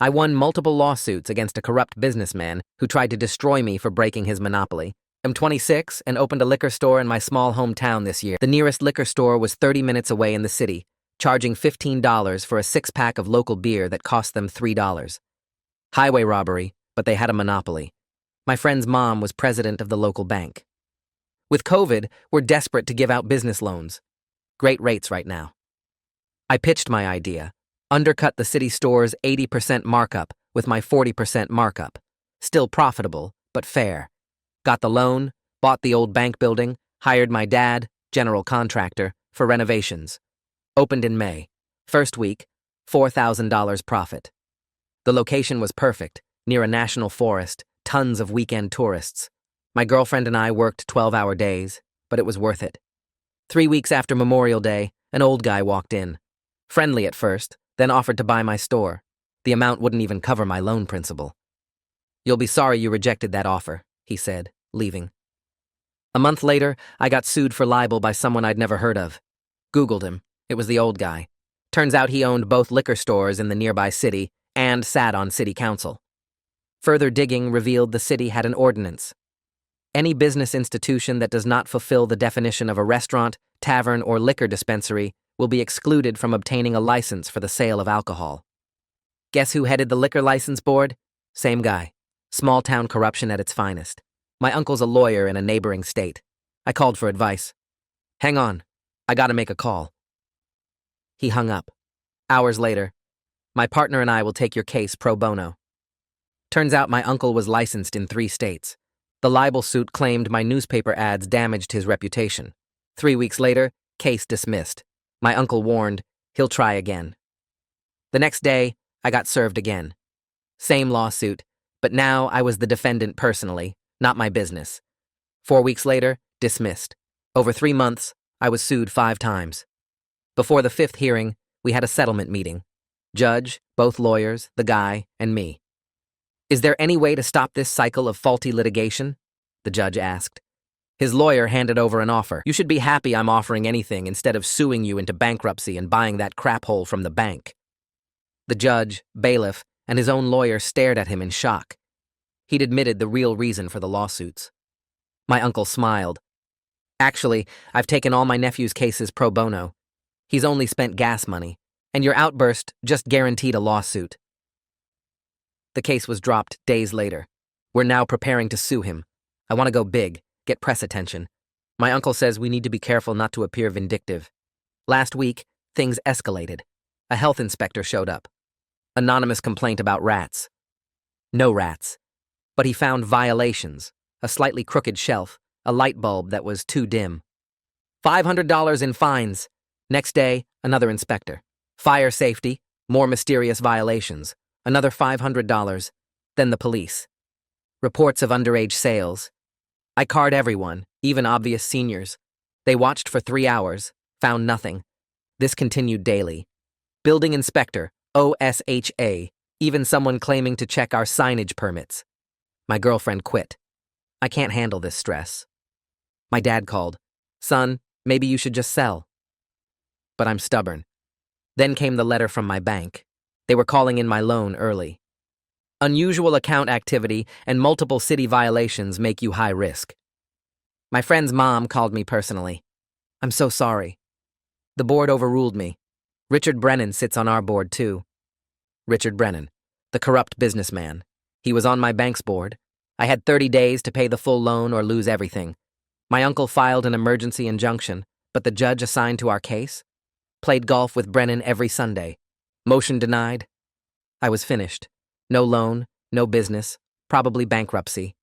I won multiple lawsuits against a corrupt businessman who tried to destroy me for breaking his monopoly. I'm 26 and opened a liquor store in my small hometown this year. The nearest liquor store was 30 minutes away in the city, charging $15 for a six-pack of local beer that cost them $3. Highway robbery, but they had a monopoly. My friend's mom was president of the local bank. With COVID, we're desperate to give out business loans. Great rates right now. I pitched my idea. Undercut the city store's 80% markup with my 40% markup. Still profitable, but fair. Got the loan, bought the old bank building, hired my dad, general contractor, for renovations. Opened in May. First week, $4,000 profit. The location was perfect, near a national forest, tons of weekend tourists. My girlfriend and I worked 12-hour days, but it was worth it. 3 weeks after Memorial Day, an old guy walked in. Friendly at first, then offered to buy my store. The amount wouldn't even cover my loan principal. "You'll be sorry you rejected that offer," he said, leaving. A month later, I got sued for libel by someone I'd never heard of. Googled him. It was the old guy. Turns out he owned both liquor stores in the nearby city and sat on city council. Further digging revealed the city had an ordinance. Any business institution that does not fulfill the definition of a restaurant, tavern, or liquor dispensary will be excluded from obtaining a license for the sale of alcohol. Guess who headed the liquor license board? Same guy. Small-town corruption at its finest. My uncle's a lawyer in a neighboring state. I called for advice. "Hang on. I gotta make a call." He hung up. Hours later, "My partner and I will take your case pro bono." Turns out my uncle was licensed in 3 states. The libel suit claimed my newspaper ads damaged his reputation. 3 weeks later, case dismissed. My uncle warned, he'll try again. The next day, I got served again. Same lawsuit, but now I was the defendant personally, not my business. 4 weeks later, dismissed. Over 3 months, I was sued 5 times. Before the 5th hearing, we had a settlement meeting. Judge, both lawyers, the guy, and me. "Is there any way to stop this cycle of faulty litigation?" the judge asked. His lawyer handed over an offer. "You should be happy I'm offering anything instead of suing you into bankruptcy and buying that crap hole from the bank." The judge, bailiff, and his own lawyer stared at him in shock. He'd admitted the real reason for the lawsuits. My uncle smiled. "Actually, I've taken all my nephew's cases pro bono. He's only spent gas money, and your outburst just guaranteed a lawsuit." The case was dropped days later. We're now preparing to sue him. I want to go big, get press attention. My uncle says we need to be careful not to appear vindictive. Last week, things escalated. A health inspector showed up. Anonymous complaint about rats. No rats. But he found violations, a slightly crooked shelf, a light bulb that was too dim. $500 in fines. Next day, another inspector. Fire safety, more mysterious violations. Another $500. Then the police. Reports of underage sales. I card everyone, even obvious seniors. They watched for 3 hours, found nothing. This continued daily. Building inspector, OSHA, even someone claiming to check our signage permits. My girlfriend quit. I can't handle this stress. My dad called. "Son, maybe you should just sell." But I'm stubborn. Then came the letter from my bank. They were calling in my loan early. Unusual account activity and multiple city violations make you high risk. My friend's mom called me personally. "I'm so sorry. The board overruled me. Richard Brennan sits on our board too." Richard Brennan, the corrupt businessman. He was on my bank's board. I had 30 days to pay the full loan or lose everything. My uncle filed an emergency injunction, but the judge assigned to our case played golf with Brennan every Sunday. Motion denied. I was finished. No loan, no business, probably bankruptcy.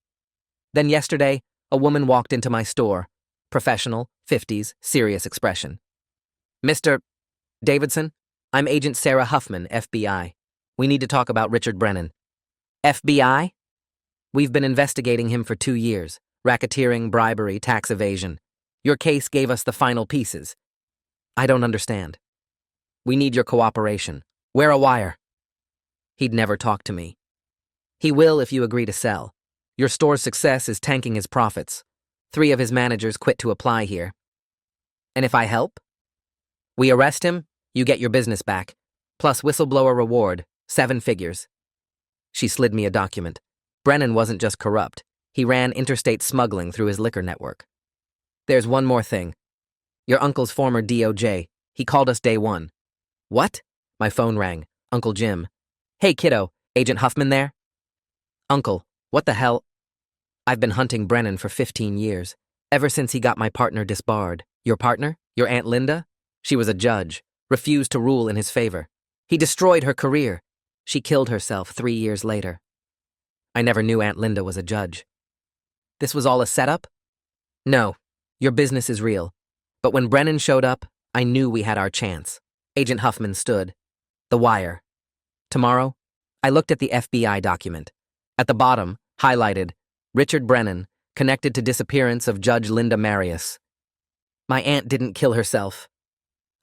Then yesterday, a woman walked into my store. Professional, 50s, serious expression. "Mr. Davidson, I'm Agent Sarah Huffman, FBI. We need to talk about Richard Brennan." "FBI? We've been investigating him for 2 years. Racketeering, bribery, tax evasion. Your case gave us the final pieces." "I don't understand." "We need your cooperation. Wear a wire." He'd never talk to me. "He will if you agree to sell. Your store's success is tanking his profits. 3 of his managers quit to apply here." "And if I help?" "We arrest him, you get your business back, plus whistleblower reward, 7 figures. She slid me a document. Brennan wasn't just corrupt. He ran interstate smuggling through his liquor network. There's one more thing. Your uncle's former DOJ. He called us day one. What? My phone rang. Uncle Jim. Hey, kiddo, Agent Huffman there? Uncle, what the hell? I've been hunting Brennan for 15 years, ever since he got my partner disbarred. Your partner? Your Aunt Linda? She was a judge, refused to rule in his favor. He destroyed her career. She killed herself 3 years later. I never knew Aunt Linda was a judge. This was all a setup? No, your business is real. But when Brennan showed up, I knew we had our chance. Agent Huffman stood. The wire. Tomorrow? I looked at the FBI document. At the bottom, highlighted, Richard Brennan, connected to disappearance of Judge Linda Marius. My aunt didn't kill herself.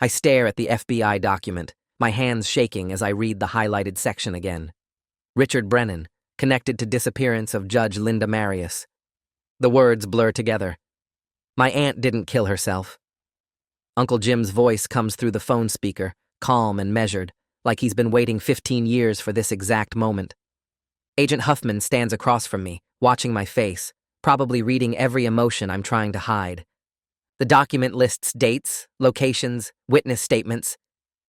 I stare at the FBI document, my hands shaking as I read the highlighted section again. Richard Brennan, connected to disappearance of Judge Linda Marius. The words blur together. My aunt didn't kill herself. Uncle Jim's voice comes through the phone speaker, calm and measured, like he's been waiting 15 years for this exact moment. Agent Huffman stands across from me, watching my face, probably reading every emotion I'm trying to hide. The document lists dates, locations, witness statements.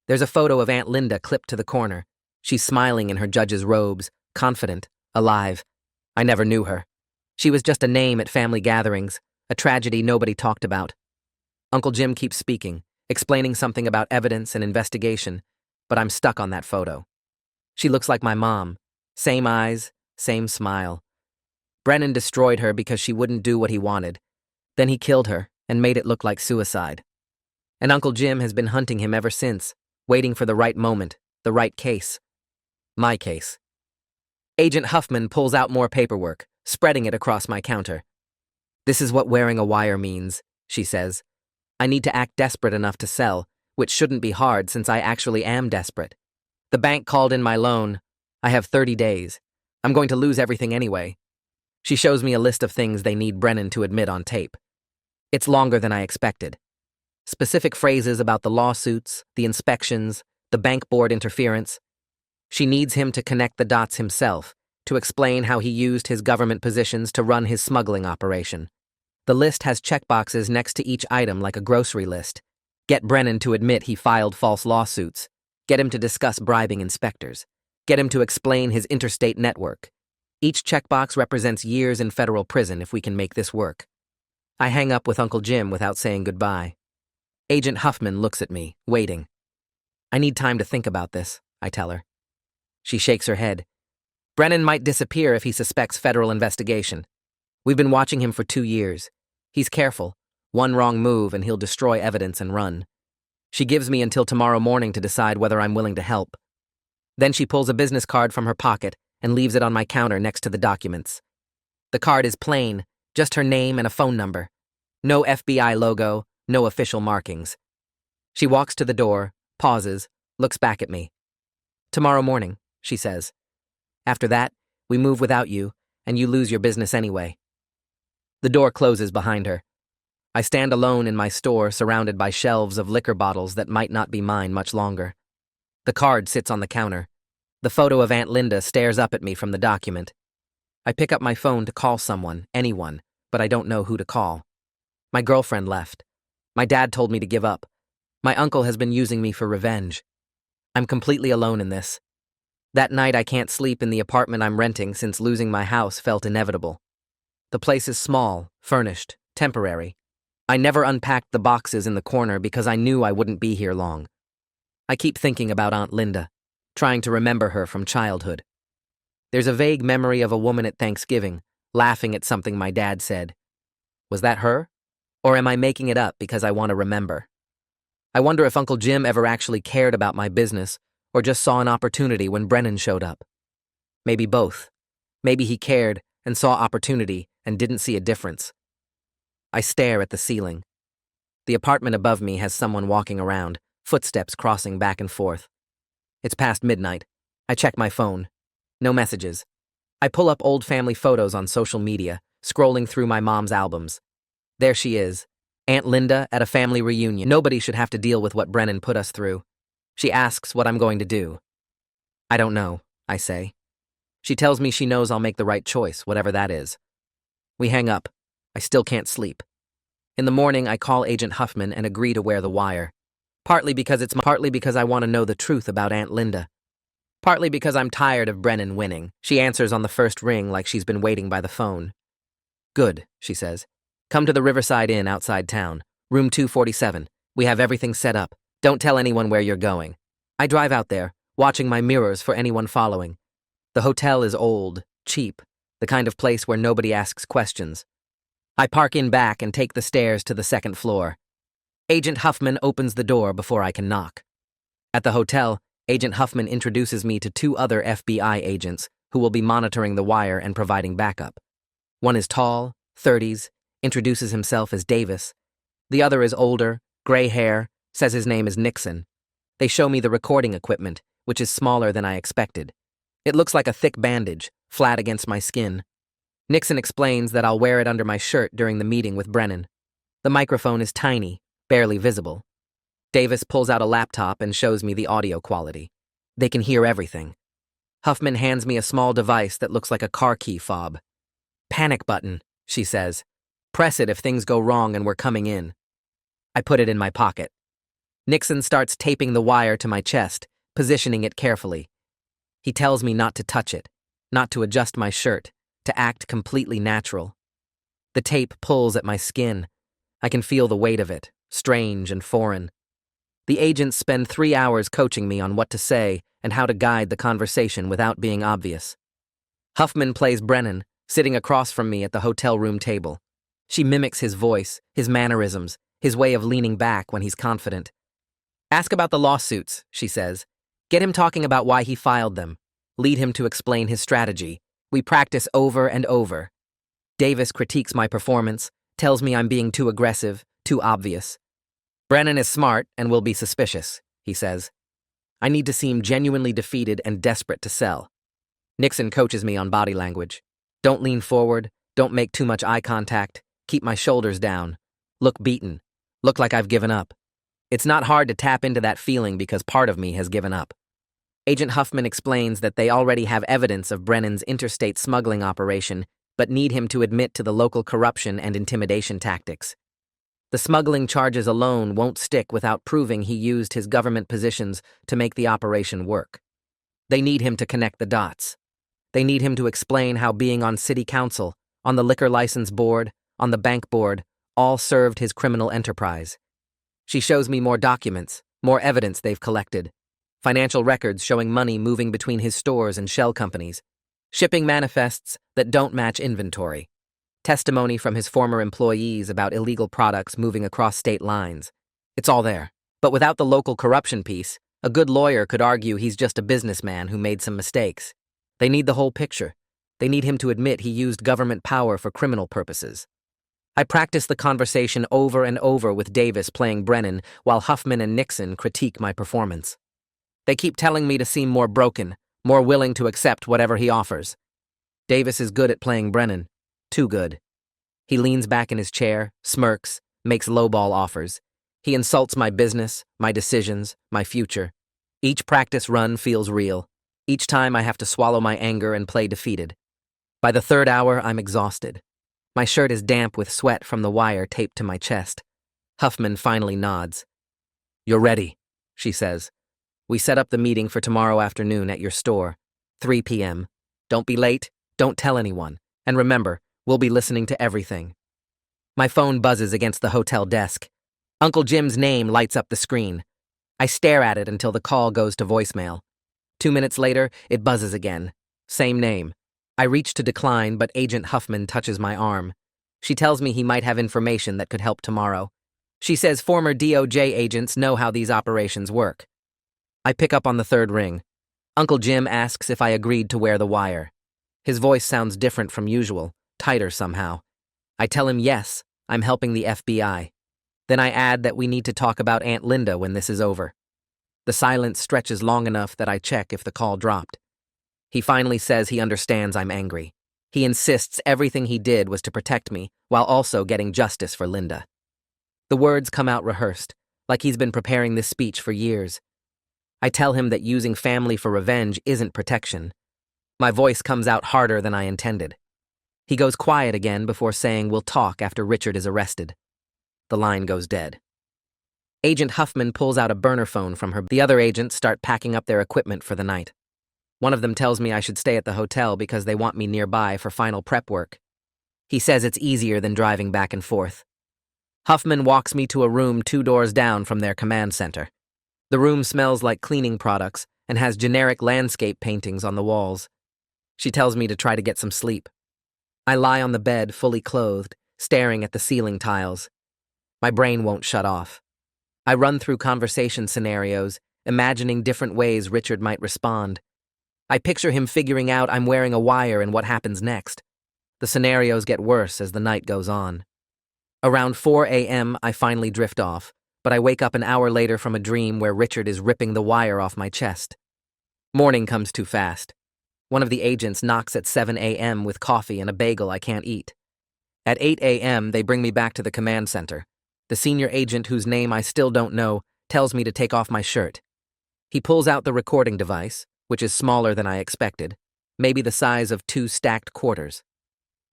There's a photo of Aunt Linda clipped to the corner. She's smiling in her judge's robes, confident, alive. I never knew her. She was just a name at family gatherings, a tragedy nobody talked about. Uncle Jim keeps speaking, explaining something about evidence and investigation, but I'm stuck on that photo. She looks like my mom. Same eyes, same smile. Brennan destroyed her because she wouldn't do what he wanted. Then he killed her and made it look like suicide. And Uncle Jim has been hunting him ever since, waiting for the right moment, the right case. My case. Agent Huffman pulls out more paperwork, spreading it across my counter. This is what wearing a wire means, she says. I need to act desperate enough to sell, which shouldn't be hard since I actually am desperate. The bank called in my loan. I have 30 days. I'm going to lose everything anyway. She shows me a list of things they need Brennan to admit on tape. It's longer than I expected. Specific phrases about the lawsuits, the inspections, the bank board interference. She needs him to connect the dots himself, to explain how he used his government positions to run his smuggling operation. The list has checkboxes next to each item like a grocery list. Get Brennan to admit he filed false lawsuits. Get him to discuss bribing inspectors. Get him to explain his interstate network. Each checkbox represents years in federal prison if we can make this work. I hang up with Uncle Jim without saying goodbye. Agent Huffman looks at me, waiting. I need time to think about this, I tell her. She shakes her head. Brennan might disappear if he suspects federal investigation. We've been watching him for 2 years. He's careful. One wrong move and he'll destroy evidence and run. She gives me until tomorrow morning to decide whether I'm willing to help. Then she pulls a business card from her pocket and leaves it on my counter next to the documents. The card is plain, just her name and a phone number. No FBI logo, no official markings. She walks to the door, pauses, looks back at me. Tomorrow morning, she says. After that, we move without you, and you lose your business anyway. The door closes behind her. I stand alone in my store surrounded by shelves of liquor bottles that might not be mine much longer. The card sits on the counter. The photo of Aunt Linda stares up at me from the document. I pick up my phone to call someone, anyone, but I don't know who to call. My girlfriend left. My dad told me to give up. My uncle has been using me for revenge. I'm completely alone in this. That night I can't sleep in the apartment I'm renting since losing my house felt inevitable. The place is small, furnished, temporary. I never unpacked the boxes in the corner because I knew I wouldn't be here long. I keep thinking about Aunt Linda, trying to remember her from childhood. There's a vague memory of a woman at Thanksgiving, laughing at something my dad said. Was that her? Or am I making it up because I want to remember? I wonder if Uncle Jim ever actually cared about my business or just saw an opportunity when Brennan showed up. Maybe both. Maybe he cared and saw opportunity and didn't see a difference. I stare at the ceiling. The apartment above me has someone walking around, footsteps crossing back and forth. It's past midnight. I check my phone. No messages. I pull up old family photos on social media, scrolling through my mom's albums. There she is, Aunt Linda at a family reunion. Nobody should have to deal with what Brennan put us through. She asks what I'm going to do. I don't know, I say. She tells me she knows I'll make the right choice, whatever that is. We hang up. I still can't sleep. In the morning, I call Agent Huffman and agree to wear the wire. Partly because I want to know the truth about Aunt Linda. Partly because I'm tired of Brennan winning. She answers on the first ring like she's been waiting by the phone. Good, she says. Come to the Riverside Inn outside town. Room 247. We have everything set up. Don't tell anyone where you're going. I drive out there, watching my mirrors for anyone following. The hotel is old, cheap, the kind of place where nobody asks questions. I park in back and take the stairs to the second floor. Agent Huffman opens the door before I can knock. At the hotel, Agent Huffman introduces me to two other FBI agents who will be monitoring the wire and providing backup. One is tall, 30s, introduces himself as Davis. The other is older, gray hair, says his name is Nixon. They show me the recording equipment, which is smaller than I expected. It looks like a thick bandage, flat against my skin. Nixon explains that I'll wear it under my shirt during the meeting with Brennan. The microphone is tiny, barely visible. Davis pulls out a laptop and shows me the audio quality. They can hear everything. Huffman hands me a small device that looks like a car key fob. Panic button, she says. Press it if things go wrong and we're coming in. I put it in my pocket. Nixon starts taping the wire to my chest, positioning it carefully. He tells me not to touch it, not to adjust my shirt, to act completely natural. The tape pulls at my skin. I can feel the weight of it, strange and foreign. The agents spend 3 hours coaching me on what to say and how to guide the conversation without being obvious. Huffman plays Brennan, sitting across from me at the hotel room table. She mimics his voice, his mannerisms, his way of leaning back when he's confident. Ask about the lawsuits, she says. Get him talking about why he filed them. Lead him to explain his strategy. We practice over and over. Davis critiques my performance, tells me I'm being too aggressive, too obvious. Brennan is smart and will be suspicious, he says. I need to seem genuinely defeated and desperate to sell. Nixon coaches me on body language. Don't lean forward, don't make too much eye contact, keep my shoulders down. Look beaten, look like I've given up. It's not hard to tap into that feeling because part of me has given up. Agent Huffman explains that they already have evidence of Brennan's interstate smuggling operation, but need him to admit to the local corruption and intimidation tactics. The smuggling charges alone won't stick without proving he used his government positions to make the operation work. They need him to connect the dots. They need him to explain how being on city council, on the liquor license board, on the bank board, all served his criminal enterprise. She shows me more documents, more evidence they've collected. Financial records showing money moving between his stores and shell companies. Shipping manifests that don't match inventory. Testimony from his former employees about illegal products moving across state lines. It's all there. But without the local corruption piece, a good lawyer could argue he's just a businessman who made some mistakes. They need the whole picture. They need him to admit he used government power for criminal purposes. I practice the conversation over and over with Davis playing Brennan while Huffman and Nixon critique my performance. They keep telling me to seem more broken, more willing to accept whatever he offers. Davis is good at playing Brennan. Too good. He leans back in his chair, smirks, makes lowball offers. He insults my business, my decisions, my future. Each practice run feels real. Each time I have to swallow my anger and play defeated. By the third hour, I'm exhausted. My shirt is damp with sweat from the wire taped to my chest. Huffman finally nods. You're ready, she says. We set up the meeting for tomorrow afternoon at your store, 3 p.m. Don't be late, don't tell anyone, and remember, we'll be listening to everything. My phone buzzes against the hotel desk. Uncle Jim's name lights up the screen. I stare at it until the call goes to voicemail. 2 minutes later, it buzzes again. Same name. I reach to decline, but Agent Huffman touches my arm. She tells me he might have information that could help tomorrow. She says former DOJ agents know how these operations work. I pick up on the third ring. Uncle Jim asks if I agreed to wear the wire. His voice sounds different from usual, tighter somehow. I tell him yes, I'm helping the FBI. Then I add that we need to talk about Aunt Linda when this is over. The silence stretches long enough that I check if the call dropped. He finally says he understands I'm angry. He insists everything he did was to protect me, while also getting justice for Linda. The words come out rehearsed, like he's been preparing this speech for years. I tell him that using family for revenge isn't protection. My voice comes out harder than I intended. He goes quiet again before saying we'll talk after Richard is arrested. The line goes dead. Agent Huffman pulls out a burner phone from her. The other agents start packing up their equipment for the night. One of them tells me I should stay at the hotel because they want me nearby for final prep work. He says it's easier than driving back and forth. Huffman walks me to a room 2 doors down from their command center. The room smells like cleaning products and has generic landscape paintings on the walls. She tells me to try to get some sleep. I lie on the bed, fully clothed, staring at the ceiling tiles. My brain won't shut off. I run through conversation scenarios, imagining different ways Richard might respond. I picture him figuring out I'm wearing a wire and what happens next. The scenarios get worse as the night goes on. Around 4 a.m., I finally drift off, but I wake up an hour later from a dream where Richard is ripping the wire off my chest. Morning comes too fast. One of the agents knocks at 7 a.m. with coffee and a bagel I can't eat. At 8 a.m., they bring me back to the command center. The senior agent, whose name I still don't know, tells me to take off my shirt. He pulls out the recording device, which is smaller than I expected, maybe the size of 2 stacked quarters.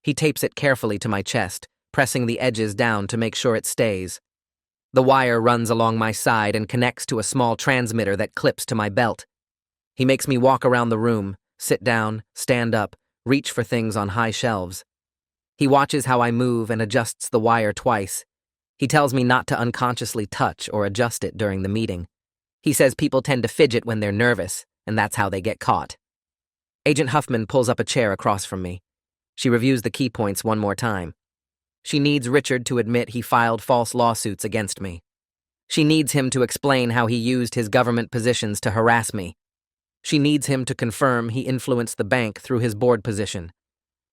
He tapes it carefully to my chest, pressing the edges down to make sure it stays. The wire runs along my side and connects to a small transmitter that clips to my belt. He makes me walk around the room, sit down, stand up, reach for things on high shelves. He watches how I move and adjusts the wire twice. He tells me not to unconsciously touch or adjust it during the meeting. He says people tend to fidget when they're nervous, and that's how they get caught. Agent Huffman pulls up a chair across from me. She reviews the key points one more time. She needs Richard to admit he filed false lawsuits against me. She needs him to explain how he used his government positions to harass me. She needs him to confirm he influenced the bank through his board position.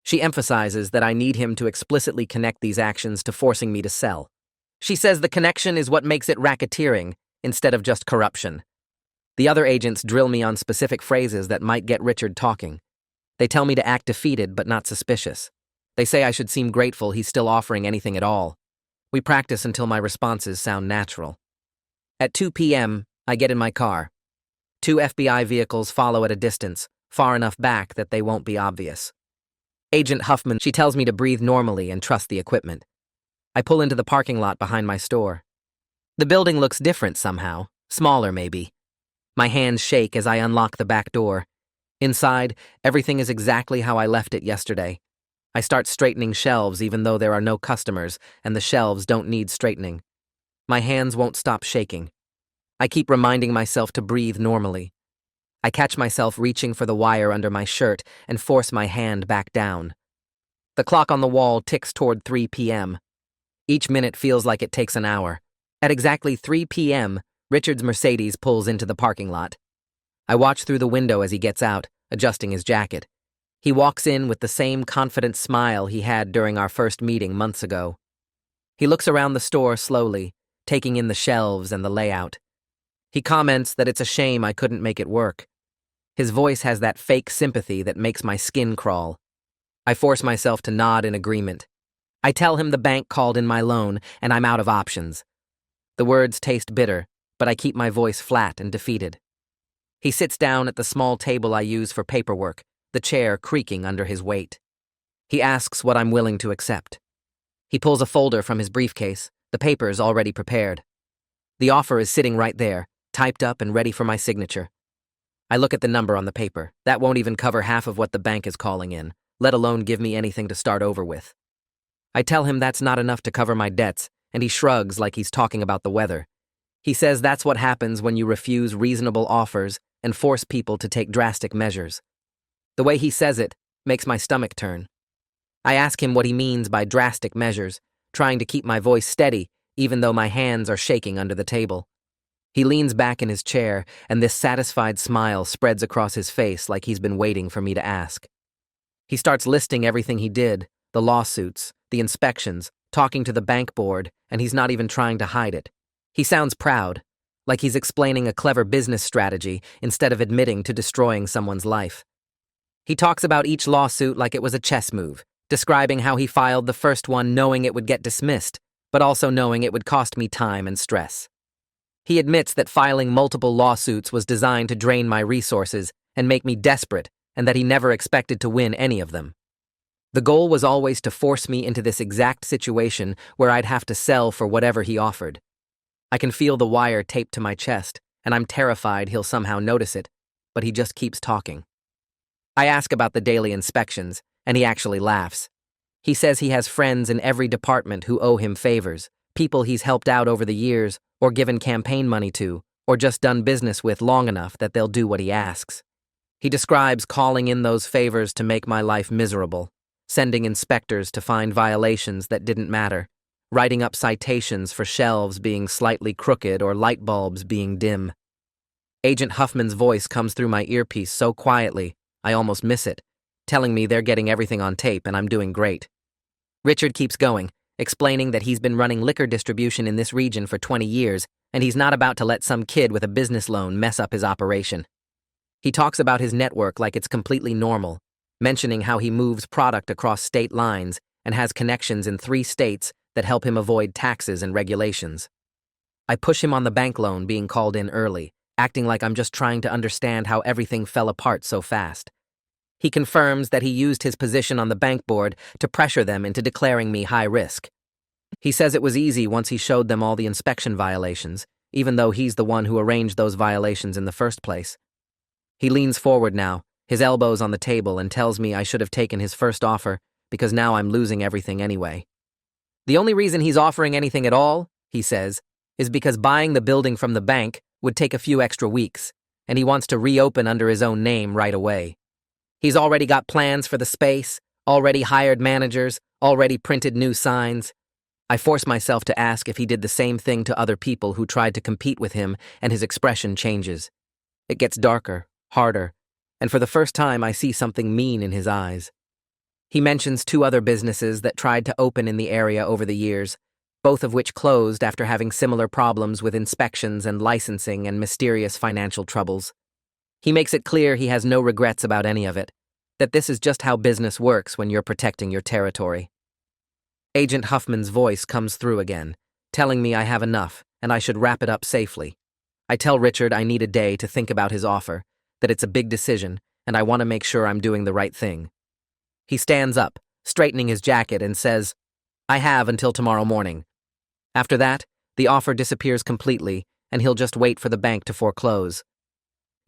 She emphasizes that I need him to explicitly connect these actions to forcing me to sell. She says the connection is what makes it racketeering instead of just corruption. The other agents drill me on specific phrases that might get Richard talking. They tell me to act defeated but not suspicious. They say I should seem grateful he's still offering anything at all. We practice until my responses sound natural. At 2 p.m., I get in my car. 2 FBI vehicles follow at a distance, far enough back that they won't be obvious. Agent Huffman, she tells me to breathe normally and trust the equipment. I pull into the parking lot behind my store. The building looks different somehow, smaller maybe. My hands shake as I unlock the back door. Inside, everything is exactly how I left it yesterday. I start straightening shelves even though there are no customers and the shelves don't need straightening. My hands won't stop shaking. I keep reminding myself to breathe normally. I catch myself reaching for the wire under my shirt and force my hand back down. The clock on the wall ticks toward 3 p.m. Each minute feels like it takes an hour. At exactly 3 p.m., Richard's Mercedes pulls into the parking lot. I watch through the window as he gets out, adjusting his jacket. He walks in with the same confident smile he had during our first meeting months ago. He looks around the store slowly, taking in the shelves and the layout. He comments that it's a shame I couldn't make it work. His voice has that fake sympathy that makes my skin crawl. I force myself to nod in agreement. I tell him the bank called in my loan and I'm out of options. The words taste bitter, but I keep my voice flat and defeated. He sits down at the small table I use for paperwork, the chair creaking under his weight. He asks what I'm willing to accept. He pulls a folder from his briefcase, the papers already prepared. The offer is sitting right there, typed up and ready for my signature. I look at the number on the paper. That won't even cover half of what the bank is calling in, let alone give me anything to start over with. I tell him that's not enough to cover my debts, and he shrugs like he's talking about the weather. He says that's what happens when you refuse reasonable offers and force people to take drastic measures. The way he says it makes my stomach turn. I ask him what he means by drastic measures, trying to keep my voice steady even though my hands are shaking under the table. He leans back in his chair, and this satisfied smile spreads across his face like he's been waiting for me to ask. He starts listing everything he did, the lawsuits, the inspections, talking to the bank board, and he's not even trying to hide it. He sounds proud, like he's explaining a clever business strategy instead of admitting to destroying someone's life. He talks about each lawsuit like it was a chess move, describing how he filed the first one knowing it would get dismissed, but also knowing it would cost me time and stress. He admits that filing multiple lawsuits was designed to drain my resources and make me desperate, and that he never expected to win any of them. The goal was always to force me into this exact situation where I'd have to sell for whatever he offered. I can feel the wire taped to my chest, and I'm terrified he'll somehow notice it, but he just keeps talking. I ask about the daily inspections, and he actually laughs. He says he has friends in every department who owe him favors, people he's helped out over the years, or given campaign money to, or just done business with long enough that they'll do what he asks. He describes calling in those favors to make my life miserable, sending inspectors to find violations that didn't matter, writing up citations for shelves being slightly crooked or light bulbs being dim. Agent Huffman's voice comes through my earpiece so quietly, I almost miss it, telling me they're getting everything on tape and I'm doing great. Richard keeps going, explaining that he's been running liquor distribution in this region for 20 years, and he's not about to let some kid with a business loan mess up his operation. He talks about his network like it's completely normal, mentioning how he moves product across state lines and has connections in 3 states that help him avoid taxes and regulations. I push him on the bank loan being called in early, acting like I'm just trying to understand how everything fell apart so fast. He confirms that he used his position on the bank board to pressure them into declaring me high risk. He says it was easy once he showed them all the inspection violations, even though he's the one who arranged those violations in the first place. He leans forward now, his elbows on the table, and tells me I should have taken his first offer because now I'm losing everything anyway. The only reason he's offering anything at all, he says, is because buying the building from the bank would take a few extra weeks, and he wants to reopen under his own name right away. He's already got plans for the space, already hired managers, already printed new signs. I force myself to ask if he did the same thing to other people who tried to compete with him, and his expression changes. It gets darker, harder, and for the first time I see something mean in his eyes. He mentions 2 other businesses that tried to open in the area over the years, both of which closed after having similar problems with inspections and licensing and mysterious financial troubles. He makes it clear he has no regrets about any of it, that this is just how business works when you're protecting your territory. Agent Huffman's voice comes through again, telling me I have enough and I should wrap it up safely. I tell Richard I need a day to think about his offer, that it's a big decision, and I want to make sure I'm doing the right thing. He stands up, straightening his jacket, and says, "I have until tomorrow morning." After that, the offer disappears completely, and he'll just wait for the bank to foreclose.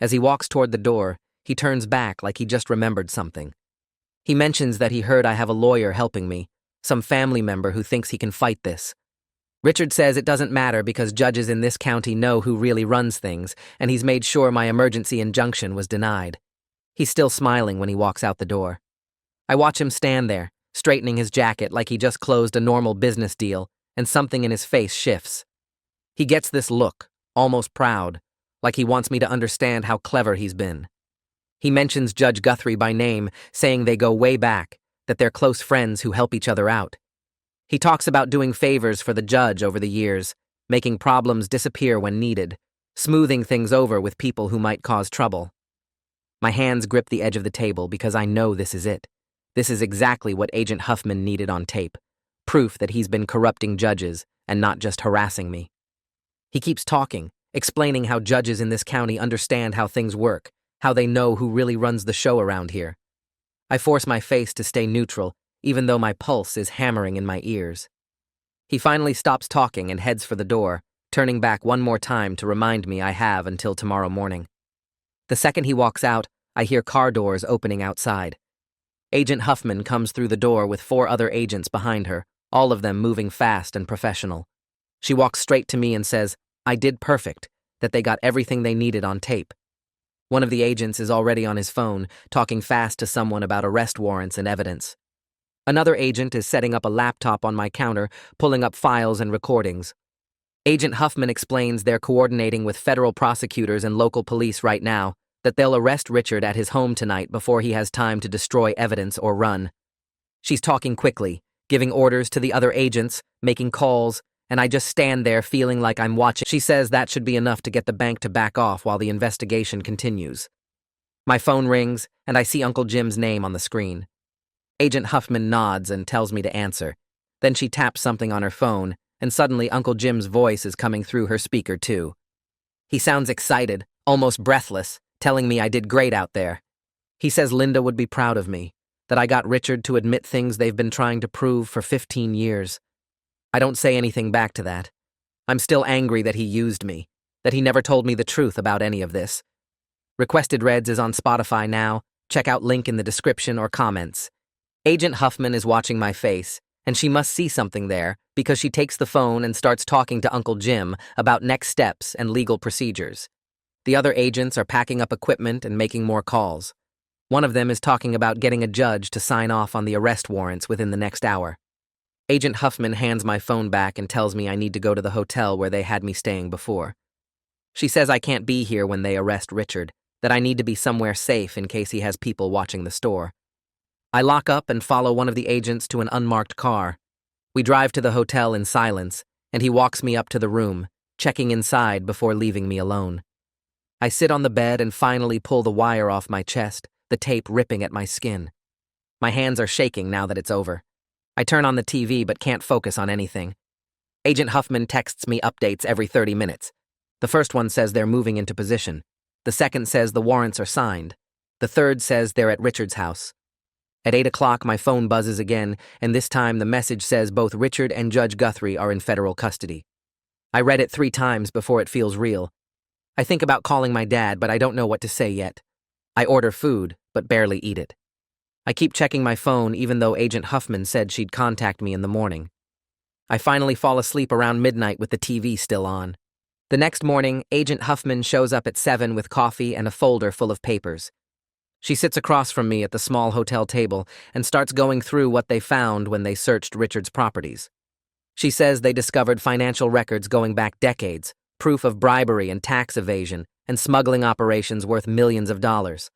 As he walks toward the door, he turns back like he just remembered something. He mentions that he heard I have a lawyer helping me, some family member who thinks he can fight this. Richard says it doesn't matter because judges in this county know who really runs things, and he's made sure my emergency injunction was denied. He's still smiling when he walks out the door. I watch him stand there, straightening his jacket like he just closed a normal business deal, and something in his face shifts. He gets this look, almost proud, like he wants me to understand how clever he's been. He mentions Judge Guthrie by name, saying they go way back, that they're close friends who help each other out. He talks about doing favors for the judge over the years, making problems disappear when needed, smoothing things over with people who might cause trouble. My hands grip the edge of the table because I know this is it. This is exactly what Agent Huffman needed on tape, proof that he's been corrupting judges and not just harassing me. He keeps talking, explaining how judges in this county understand how things work, how they know who really runs the show around here. I force my face to stay neutral, even though my pulse is hammering in my ears. He finally stops talking and heads for the door, turning back one more time to remind me I have until tomorrow morning. The second he walks out, I hear car doors opening outside. Agent Huffman comes through the door with 4 other agents behind her, all of them moving fast and professional. She walks straight to me and says, I did perfect, that they got everything they needed on tape. One of the agents is already on his phone, talking fast to someone about arrest warrants and evidence. Another agent is setting up a laptop on my counter, pulling up files and recordings. Agent Huffman explains they're coordinating with federal prosecutors and local police right now, that they'll arrest Richard at his home tonight before he has time to destroy evidence or run. She's talking quickly, giving orders to the other agents, making calls, and I just stand there feeling like I'm watching. She says that should be enough to get the bank to back off while the investigation continues. My phone rings, and I see Uncle Jim's name on the screen. Agent Huffman nods and tells me to answer. Then she taps something on her phone, and suddenly Uncle Jim's voice is coming through her speaker too. He sounds excited, almost breathless, telling me I did great out there. He says Linda would be proud of me, that I got Richard to admit things they've been trying to prove for 15 years. I don't say anything back to that. I'm still angry that he used me, that he never told me the truth about any of this. Requested Reds is on Spotify now. Check out link in the description or comments. Agent Huffman is watching my face, and she must see something there because she takes the phone and starts talking to Uncle Jim about next steps and legal procedures. The other agents are packing up equipment and making more calls. One of them is talking about getting a judge to sign off on the arrest warrants within the next hour. Agent Huffman hands my phone back and tells me I need to go to the hotel where they had me staying before. She says I can't be here when they arrest Richard, that I need to be somewhere safe in case he has people watching the store. I lock up and follow one of the agents to an unmarked car. We drive to the hotel in silence, and he walks me up to the room, checking inside before leaving me alone. I sit on the bed and finally pull the wire off my chest, the tape ripping at my skin. My hands are shaking now that it's over. I turn on the TV but can't focus on anything. Agent Huffman texts me updates every 30 minutes. The first one says they're moving into position. The second says the warrants are signed. The third says they're at Richard's house. At 8 o'clock, my phone buzzes again, and this time the message says both Richard and Judge Guthrie are in federal custody. I read it 3 times before it feels real. I think about calling my dad, but I don't know what to say yet. I order food, but barely eat it. I keep checking my phone even though Agent Huffman said she'd contact me in the morning. I finally fall asleep around midnight with the TV still on. The next morning, Agent Huffman shows up at 7 with coffee and a folder full of papers. She sits across from me at the small hotel table and starts going through what they found when they searched Richard's properties. She says they discovered financial records going back decades, proof of bribery and tax evasion, and smuggling operations worth millions of dollars.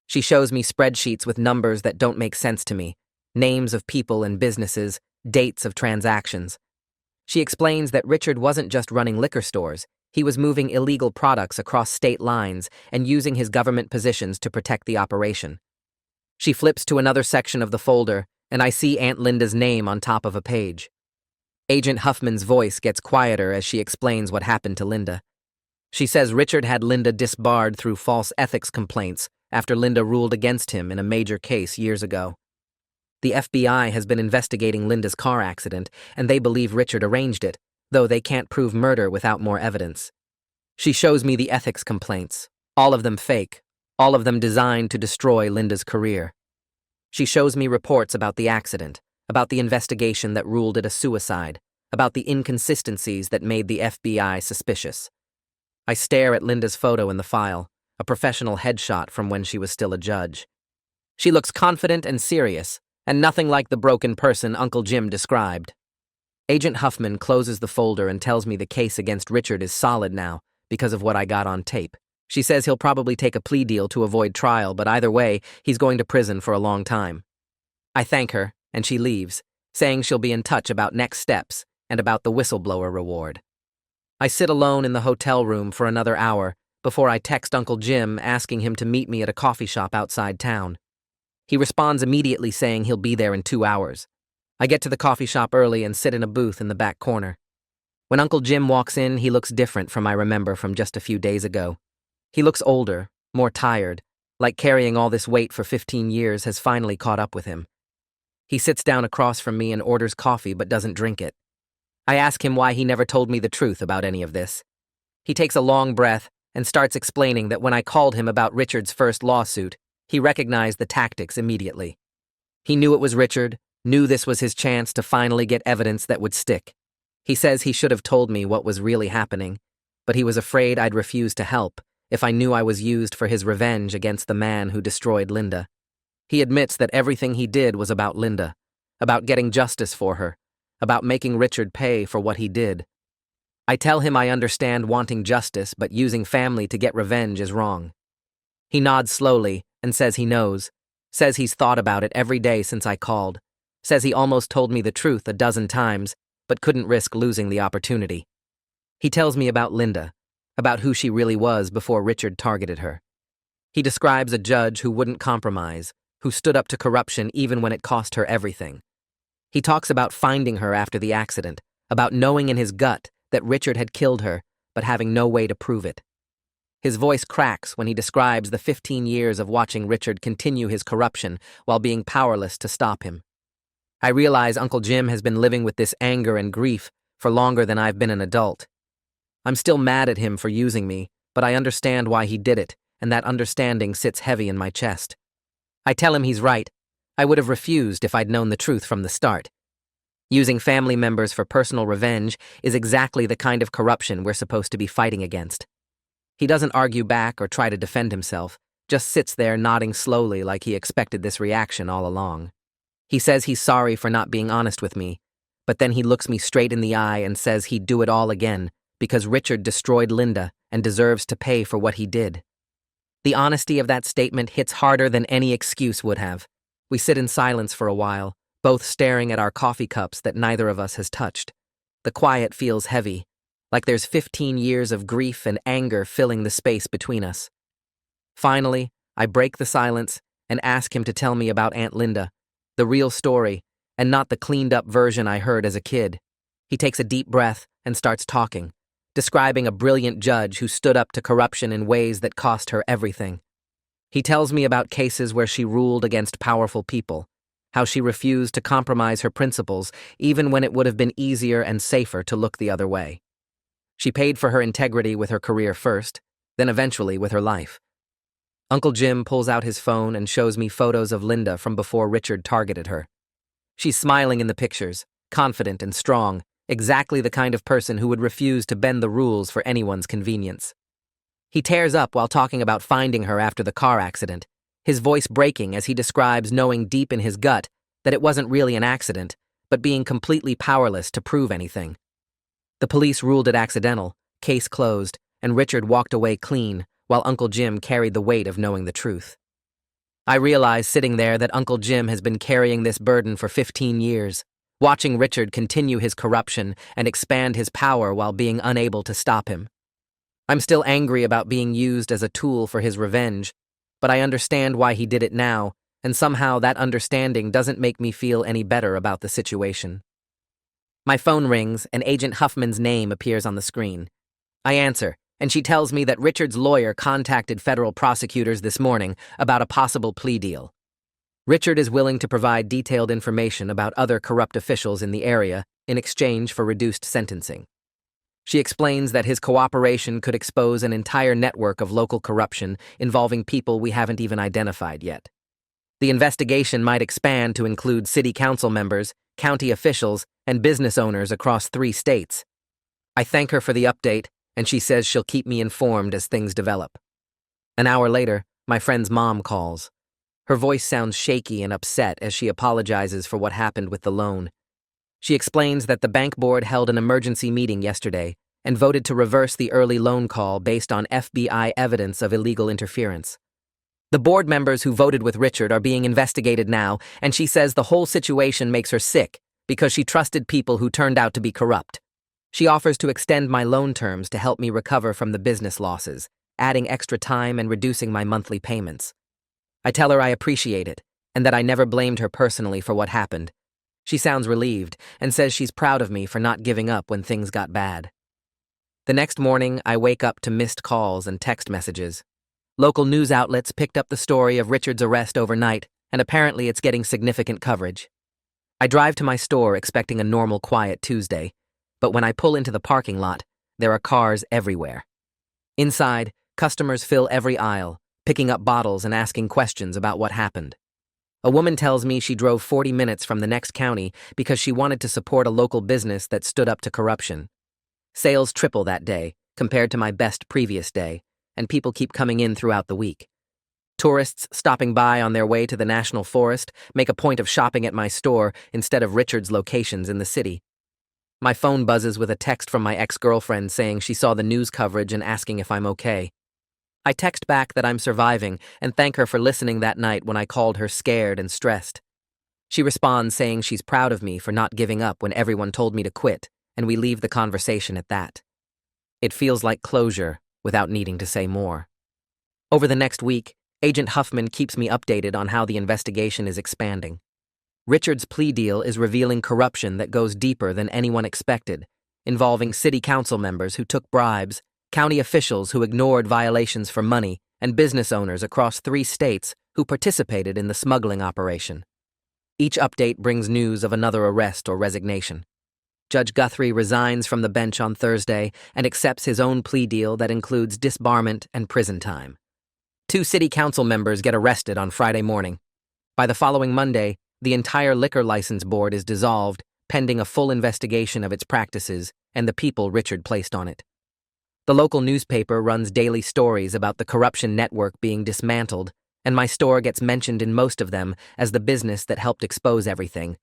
She shows me spreadsheets with numbers that don't make sense to me, names of people and businesses, dates of transactions. She explains that Richard wasn't just running liquor stores, he was moving illegal products across state lines and using his government positions to protect the operation. She flips to another section of the folder, and I see Aunt Linda's name on top of a page. Agent Huffman's voice gets quieter as she explains what happened to Linda. She says Richard had Linda disbarred through false ethics complaints after Linda ruled against him in a major case years ago. The FBI has been investigating Linda's car accident, and they believe Richard arranged it, though they can't prove murder without more evidence. She shows me the ethics complaints, all of them fake, all of them designed to destroy Linda's career. She shows me reports about the accident, about the investigation that ruled it a suicide, about the inconsistencies that made the FBI suspicious. I stare at Linda's photo in the file, a professional headshot from when she was still a judge. She looks confident and serious, and nothing like the broken person Uncle Jim described. Agent Huffman closes the folder and tells me the case against Richard is solid now because of what I got on tape. She says he'll probably take a plea deal to avoid trial, but either way, he's going to prison for a long time. I thank her, and she leaves, saying she'll be in touch about next steps and about the whistleblower reward. I sit alone in the hotel room for another hour before I text Uncle Jim asking him to meet me at a coffee shop outside town. He responds immediately saying he'll be there in 2 hours. I get to the coffee shop early and sit in a booth in the back corner. When Uncle Jim walks in, he looks different from I remember from just a few days ago. He looks older, more tired, like carrying all this weight for 15 years has finally caught up with him. He sits down across from me and orders coffee but doesn't drink it. I ask him why he never told me the truth about any of this. He takes a long breath and starts explaining that when I called him about Richard's first lawsuit, he recognized the tactics immediately. He knew it was Richard, knew this was his chance to finally get evidence that would stick. He says he should have told me what was really happening, but he was afraid I'd refuse to help if I knew I was used for his revenge against the man who destroyed Linda. He admits that everything he did was about Linda, about getting justice for her, about making Richard pay for what he did. I tell him I understand wanting justice, but using family to get revenge is wrong. He nods slowly and says he knows, says he's thought about it every day since I called, says he almost told me the truth a dozen times, but couldn't risk losing the opportunity. He tells me about Linda, about who she really was before Richard targeted her. He describes a judge who wouldn't compromise, who stood up to corruption even when it cost her everything. He talks about finding her after the accident, about knowing in his gut that Richard had killed her, but having no way to prove it. His voice cracks when he describes the 15 years of watching Richard continue his corruption while being powerless to stop him. I realize Uncle Jim has been living with this anger and grief for longer than I've been an adult. I'm still mad at him for using me, but I understand why he did it, and that understanding sits heavy in my chest. I tell him he's right. I would have refused if I'd known the truth from the start. Using family members for personal revenge is exactly the kind of corruption we're supposed to be fighting against. He doesn't argue back or try to defend himself, just sits there nodding slowly like he expected this reaction all along. He says he's sorry for not being honest with me, but then he looks me straight in the eye and says he'd do it all again because Richard destroyed Linda and deserves to pay for what he did. The honesty of that statement hits harder than any excuse would have. We sit in silence for a while, both staring at our coffee cups that neither of us has touched. The quiet feels heavy, like there's 15 years of grief and anger filling the space between us. Finally, I break the silence and ask him to tell me about Aunt Linda, the real story, and not the cleaned-up version I heard as a kid. He takes a deep breath and starts talking, describing a brilliant judge who stood up to corruption in ways that cost her everything. He tells me about cases where she ruled against powerful people, how she refused to compromise her principles even when it would have been easier and safer to look the other way. She paid for her integrity with her career first, then eventually with her life. Uncle Jim pulls out his phone and shows me photos of Linda from before Richard targeted her. She's smiling in the pictures, confident and strong, exactly the kind of person who would refuse to bend the rules for anyone's convenience. He tears up while talking about finding her after the car accident, his voice breaking as he describes knowing deep in his gut that it wasn't really an accident, but being completely powerless to prove anything. The police ruled it accidental, case closed, and Richard walked away clean, while Uncle Jim carried the weight of knowing the truth. I realize sitting there that Uncle Jim has been carrying this burden for 15 years, watching Richard continue his corruption and expand his power while being unable to stop him. I'm still angry about being used as a tool for his revenge, but I understand why he did it now, and somehow that understanding doesn't make me feel any better about the situation. My phone rings and Agent Huffman's name appears on the screen. I answer, and she tells me that Richard's lawyer contacted federal prosecutors this morning about a possible plea deal. Richard is willing to provide detailed information about other corrupt officials in the area in exchange for reduced sentencing. She explains that his cooperation could expose an entire network of local corruption involving people we haven't even identified yet. The investigation might expand to include city council members, county officials, and business owners across 3 states. I thank her for the update, and she says she'll keep me informed as things develop. An hour later, my friend's mom calls. Her voice sounds shaky and upset as she apologizes for what happened with the loan. She explains that the bank board held an emergency meeting yesterday and voted to reverse the early loan call based on FBI evidence of illegal interference. The board members who voted with Richard are being investigated now, and she says the whole situation makes her sick because she trusted people who turned out to be corrupt. She offers to extend my loan terms to help me recover from the business losses, adding extra time and reducing my monthly payments. I tell her I appreciate it, and that I never blamed her personally for what happened. She sounds relieved and says she's proud of me for not giving up when things got bad. The next morning, I wake up to missed calls and text messages. Local news outlets picked up the story of Richard's arrest overnight, and apparently it's getting significant coverage. I drive to my store expecting a normal, quiet Tuesday, but when I pull into the parking lot, there are cars everywhere. Inside, customers fill every aisle, picking up bottles and asking questions about what happened. A woman tells me she drove 40 minutes from the next county because she wanted to support a local business that stood up to corruption. Sales triple that day, compared to my best previous day, and people keep coming in throughout the week. Tourists stopping by on their way to the National Forest make a point of shopping at my store instead of Richard's locations in the city. My phone buzzes with a text from my ex-girlfriend saying she saw the news coverage and asking if I'm okay. I text back that I'm surviving and thank her for listening that night when I called her scared and stressed. She responds saying she's proud of me for not giving up when everyone told me to quit, and we leave the conversation at that. It feels like closure without needing to say more. Over the next week, Agent Huffman keeps me updated on how the investigation is expanding. Richard's plea deal is revealing corruption that goes deeper than anyone expected, involving city council members who took bribes, county officials who ignored violations for money, and business owners across 3 states who participated in the smuggling operation. Each update brings news of another arrest or resignation. Judge Guthrie resigns from the bench on Thursday and accepts his own plea deal that includes disbarment and prison time. 2 city council members get arrested on Friday morning. By the following Monday, the entire liquor license board is dissolved, pending a full investigation of its practices and the people Richard placed on it. The local newspaper runs daily stories about the corruption network being dismantled, and my store gets mentioned in most of them as the business that helped expose everything.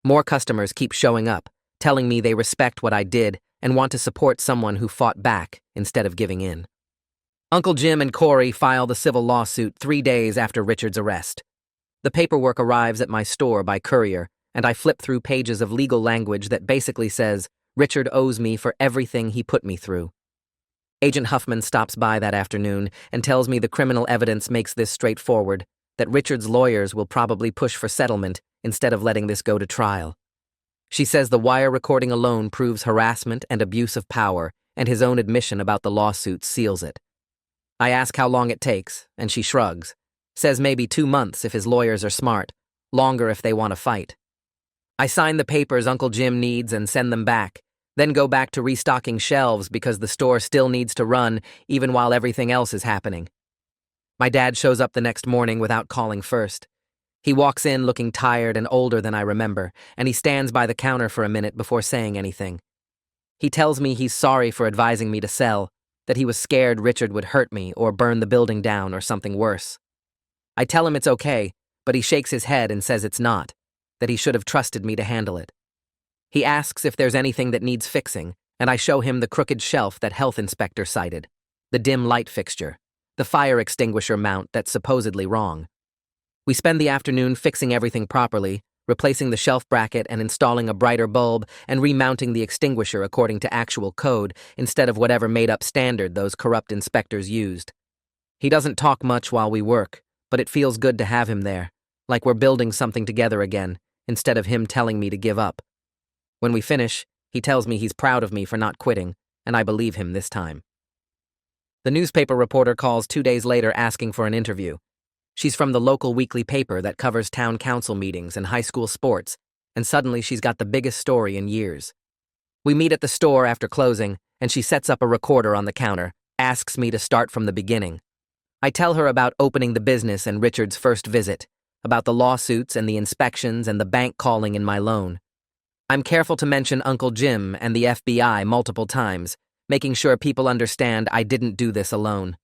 More customers keep showing up, telling me they respect what I did and want to support someone who fought back instead of giving in. Uncle Jim and Corey file the civil lawsuit 3 days after Richard's arrest. The paperwork arrives at my store by courier, and I flip through pages of legal language that basically says Richard owes me for everything he put me through. Agent Huffman stops by that afternoon and tells me the criminal evidence makes this straightforward, that Richard's lawyers will probably push for settlement instead of letting this go to trial. She says the wire recording alone proves harassment and abuse of power, and his own admission about the lawsuit seals it. I ask how long it takes, and she shrugs, says maybe 2 months if his lawyers are smart, longer if they want to fight. I sign the papers Uncle Jim needs and send them back, then go back to restocking shelves because the store still needs to run even while everything else is happening. My dad shows up the next morning without calling first. He walks in looking tired and older than I remember, and he stands by the counter for a minute before saying anything. He tells me he's sorry for advising me to sell, that he was scared Richard would hurt me or burn the building down or something worse. I tell him it's okay, but he shakes his head and says it's not, that he should have trusted me to handle it. He asks if there's anything that needs fixing, and I show him the crooked shelf that health inspector cited, the dim light fixture, the fire extinguisher mount that's supposedly wrong. We spend the afternoon fixing everything properly, replacing the shelf bracket and installing a brighter bulb and remounting the extinguisher according to actual code instead of whatever made-up standard those corrupt inspectors used. He doesn't talk much while we work, but it feels good to have him there, like we're building something together again, instead of him telling me to give up. When we finish, he tells me he's proud of me for not quitting, and I believe him this time. The newspaper reporter calls 2 days later asking for an interview. She's from the local weekly paper that covers town council meetings and high school sports, and suddenly she's got the biggest story in years. We meet at the store after closing, and she sets up a recorder on the counter, asks me to start from the beginning. I tell her about opening the business and Richard's first visit, about the lawsuits and the inspections and the bank calling in my loan. I'm careful to mention Uncle Jim and the FBI multiple times, making sure people understand I didn't do this alone.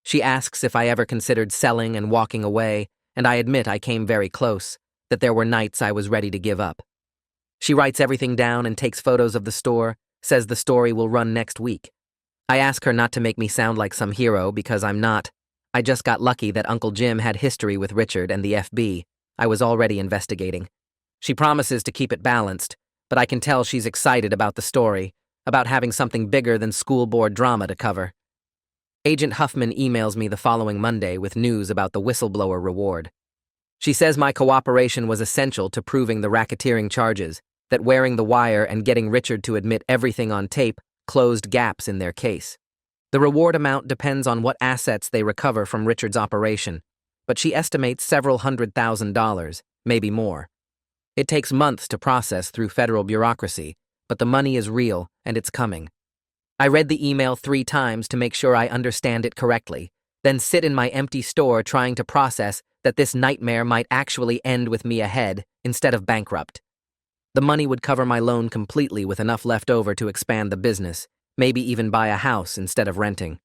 She asks if I ever considered selling and walking away, and I admit I came very close, that there were nights I was ready to give up. She writes everything down and takes photos of the store, says the story will run next week. I ask her not to make me sound like some hero because I'm not. I just got lucky that Uncle Jim had history with Richard and the FB. I was already investigating. She promises to keep it balanced, but I can tell she's excited about the story, about having something bigger than school board drama to cover. Agent Huffman emails me the following Monday with news about the whistleblower reward. She says my cooperation was essential to proving the racketeering charges, that wearing the wire and getting Richard to admit everything on tape closed gaps in their case. The reward amount depends on what assets they recover from Richard's operation, but she estimates several $100,000, maybe more. It takes months to process through federal bureaucracy, but the money is real and it's coming. I read the email 3 times to make sure I understand it correctly, then sit in my empty store trying to process that this nightmare might actually end with me ahead instead of bankrupt. The money would cover my loan completely with enough left over to expand the business, maybe even buy a house instead of renting.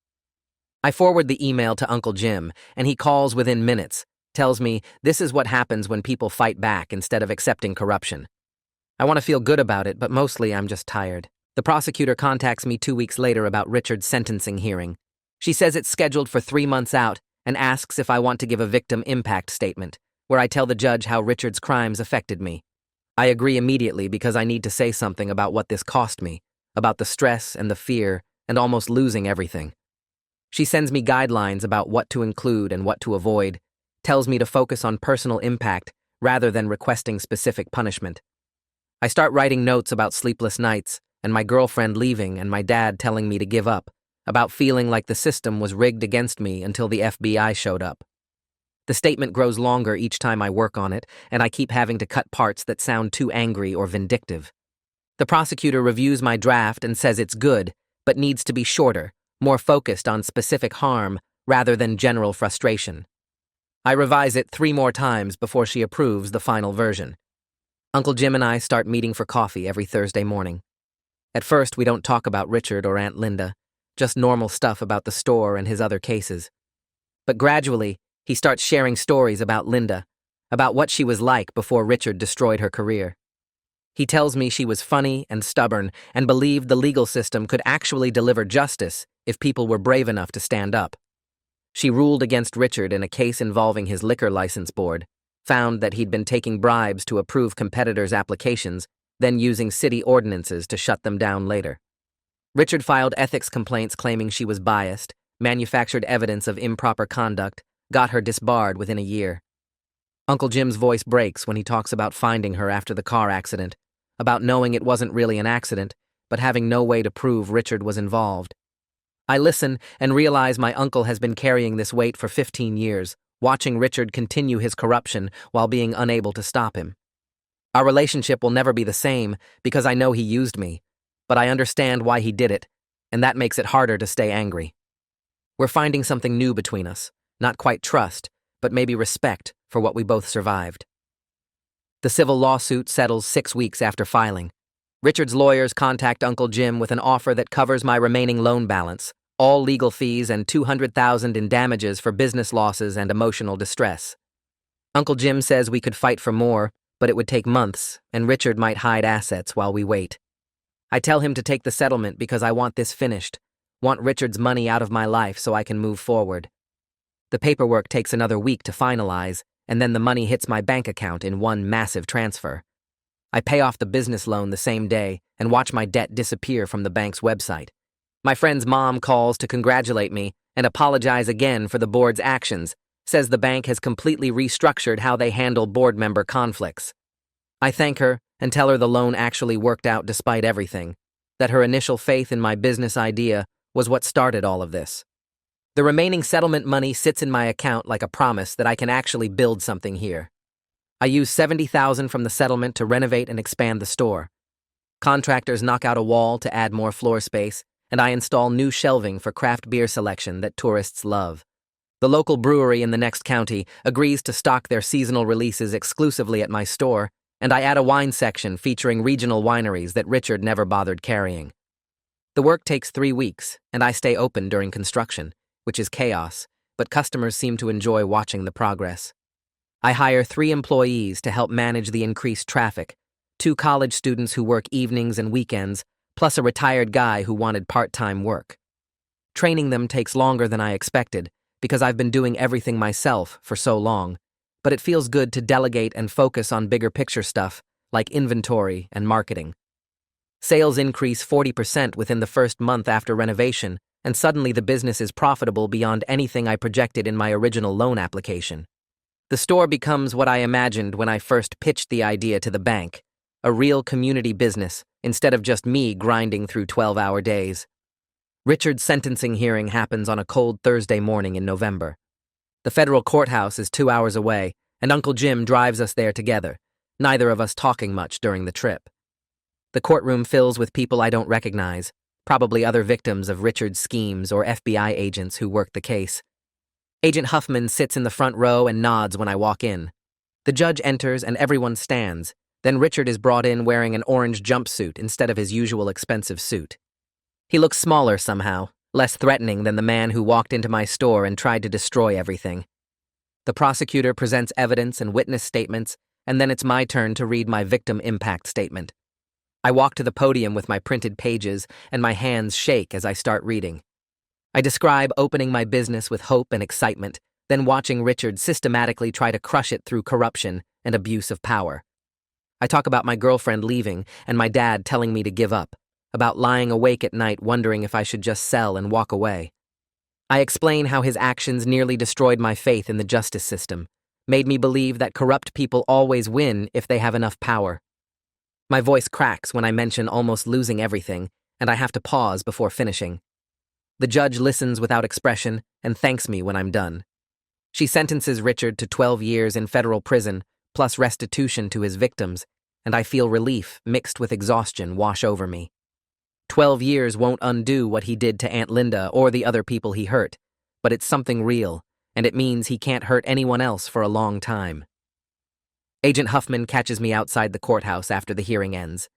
I forward the email to Uncle Jim, and he calls within minutes, tells me this is what happens when people fight back instead of accepting corruption. I want to feel good about it, but mostly I'm just tired. The prosecutor contacts me 2 weeks later about Richard's sentencing hearing. She says it's scheduled for 3 months out and asks if I want to give a victim impact statement, where I tell the judge how Richard's crimes affected me. I agree immediately because I need to say something about what this cost me, about the stress and the fear and almost losing everything. She sends me guidelines about what to include and what to avoid, tells me to focus on personal impact rather than requesting specific punishment. I start writing notes about sleepless nights and my girlfriend leaving and my dad telling me to give up, about feeling like the system was rigged against me until the FBI showed up. The statement grows longer each time I work on it, and I keep having to cut parts that sound too angry or vindictive. The prosecutor reviews my draft and says it's good, but needs to be shorter, more focused on specific harm rather than general frustration. I revise it 3 more times before she approves the final version. Uncle Jim and I start meeting for coffee every Thursday morning. At first, we don't talk about Richard or Aunt Linda, just normal stuff about the store and his other cases. But gradually, he starts sharing stories about Linda, about what she was like before Richard destroyed her career. He tells me she was funny and stubborn and believed the legal system could actually deliver justice if people were brave enough to stand up. She ruled against Richard in a case involving his liquor license board, found that he'd been taking bribes to approve competitors' applications, then using city ordinances to shut them down later. Richard filed ethics complaints claiming she was biased, manufactured evidence of improper conduct, got her disbarred within a year. Uncle Jim's voice breaks when he talks about finding her after the car accident, about knowing it wasn't really an accident, but having no way to prove Richard was involved. I listen and realize my uncle has been carrying this weight for 15 years, watching Richard continue his corruption while being unable to stop him. Our relationship will never be the same because I know he used me, but I understand why he did it, and that makes it harder to stay angry. We're finding something new between us, not quite trust, but maybe respect for what we both survived. The civil lawsuit settles 6 weeks after filing. Richard's lawyers contact Uncle Jim with an offer that covers my remaining loan balance, all legal fees, and $200,000 in damages for business losses and emotional distress. Uncle Jim says we could fight for more, but it would take months, and Richard might hide assets while we wait. I tell him to take the settlement because I want this finished, want Richard's money out of my life so I can move forward. The paperwork takes another week to finalize, and then the money hits my bank account in one massive transfer. I pay off the business loan the same day and watch my debt disappear from the bank's website. My friend's mom calls to congratulate me and apologize again for the board's actions, says the bank has completely restructured how they handle board member conflicts. I thank her and tell her the loan actually worked out despite everything, that her initial faith in my business idea was what started all of this. The remaining settlement money sits in my account like a promise that I can actually build something here. I use $70,000 from the settlement to renovate and expand the store. Contractors knock out a wall to add more floor space, and I install new shelving for craft beer selection that tourists love. The local brewery in the next county agrees to stock their seasonal releases exclusively at my store, and I add a wine section featuring regional wineries that Richard never bothered carrying. The work takes 3 weeks, and I stay open during construction, which is chaos, but customers seem to enjoy watching the progress. I hire 3 employees to help manage the increased traffic, 2 college students who work evenings and weekends, plus a retired guy who wanted part-time work. Training them takes longer than I expected, because I've been doing everything myself for so long, but it feels good to delegate and focus on bigger picture stuff, like inventory and marketing. Sales increase 40% within the first month after renovation, and suddenly the business is profitable beyond anything I projected in my original loan application. The store becomes what I imagined when I first pitched the idea to the bank, a real community business, instead of just me grinding through 12-hour days. Richard's sentencing hearing happens on a cold Thursday morning in November. The federal courthouse is 2 hours away, and Uncle Jim drives us there together, neither of us talking much during the trip. The courtroom fills with people I don't recognize, probably other victims of Richard's schemes or FBI agents who worked the case. Agent Huffman sits in the front row and nods when I walk in. The judge enters and everyone stands. Then Richard is brought in wearing an orange jumpsuit instead of his usual expensive suit. He looks smaller somehow, less threatening than the man who walked into my store and tried to destroy everything. The prosecutor presents evidence and witness statements, and then it's my turn to read my victim impact statement. I walk to the podium with my printed pages, and my hands shake as I start reading. I describe opening my business with hope and excitement, then watching Richard systematically try to crush it through corruption and abuse of power. I talk about my girlfriend leaving and my dad telling me to give up, about lying awake at night wondering if I should just sell and walk away. I explain how his actions nearly destroyed my faith in the justice system, made me believe that corrupt people always win if they have enough power. My voice cracks when I mention almost losing everything, and I have to pause before finishing. The judge listens without expression and thanks me when I'm done. She sentences Richard to 12 years in federal prison, plus restitution to his victims, and I feel relief mixed with exhaustion wash over me. 12 years won't undo what he did to Aunt Linda or the other people he hurt, but it's something real, and it means he can't hurt anyone else for a long time. Agent Huffman catches me outside the courthouse after the hearing ends.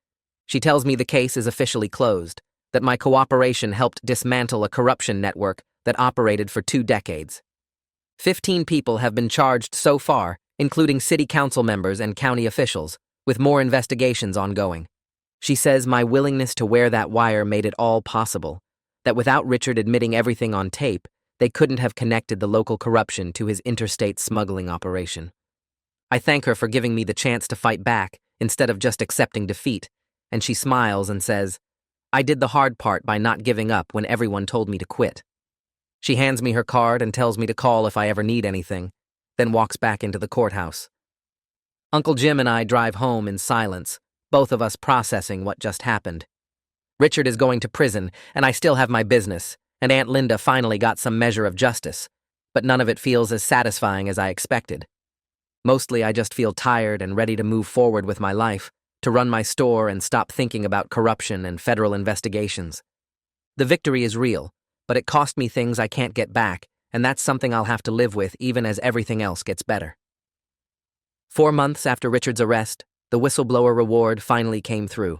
She tells me the case is officially closed, that my cooperation helped dismantle a corruption network that operated for 2 decades. 15 people have been charged so far, including city council members and county officials, with more investigations ongoing. She says my willingness to wear that wire made it all possible, that without Richard admitting everything on tape, they couldn't have connected the local corruption to his interstate smuggling operation. I thank her for giving me the chance to fight back instead of just accepting defeat, and she smiles and says, I did the hard part by not giving up when everyone told me to quit. She hands me her card and tells me to call if I ever need anything, then walks back into the courthouse. Uncle Jim and I drive home in silence, both of us processing what just happened. Richard is going to prison, and I still have my business, and Aunt Linda finally got some measure of justice, but none of it feels as satisfying as I expected. Mostly I just feel tired and ready to move forward with my life, to run my store and stop thinking about corruption and federal investigations. The victory is real, but it cost me things I can't get back, and that's something I'll have to live with even as everything else gets better. 4 months after Richard's arrest, the whistleblower reward finally came through.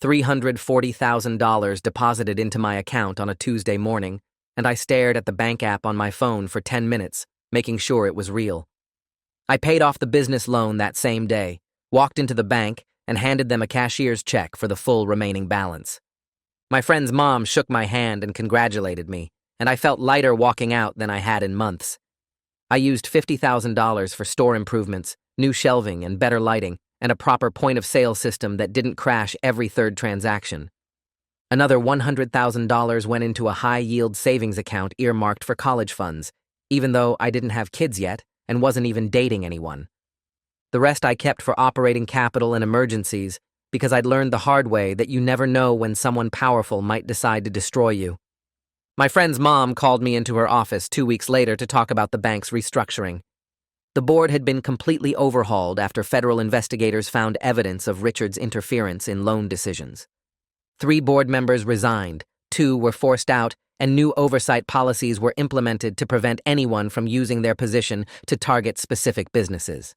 $340,000 deposited into my account on a Tuesday morning, and I stared at the bank app on my phone for 10 minutes, making sure it was real. I paid off the business loan that same day, walked into the bank, and handed them a cashier's check for the full remaining balance. My friend's mom shook my hand and congratulated me, and I felt lighter walking out than I had in months. I used $50,000 for store improvements, new shelving and better lighting, and a proper point-of-sale system that didn't crash every third transaction. Another $100,000 went into a high-yield savings account earmarked for college funds, even though I didn't have kids yet and wasn't even dating anyone. The rest I kept for operating capital and emergencies because I'd learned the hard way that you never know when someone powerful might decide to destroy you. My friend's mom called me into her office 2 weeks later to talk about the bank's restructuring. The board had been completely overhauled after federal investigators found evidence of Richard's interference in loan decisions. 3 board members resigned, 2 were forced out, and new oversight policies were implemented to prevent anyone from using their position to target specific businesses.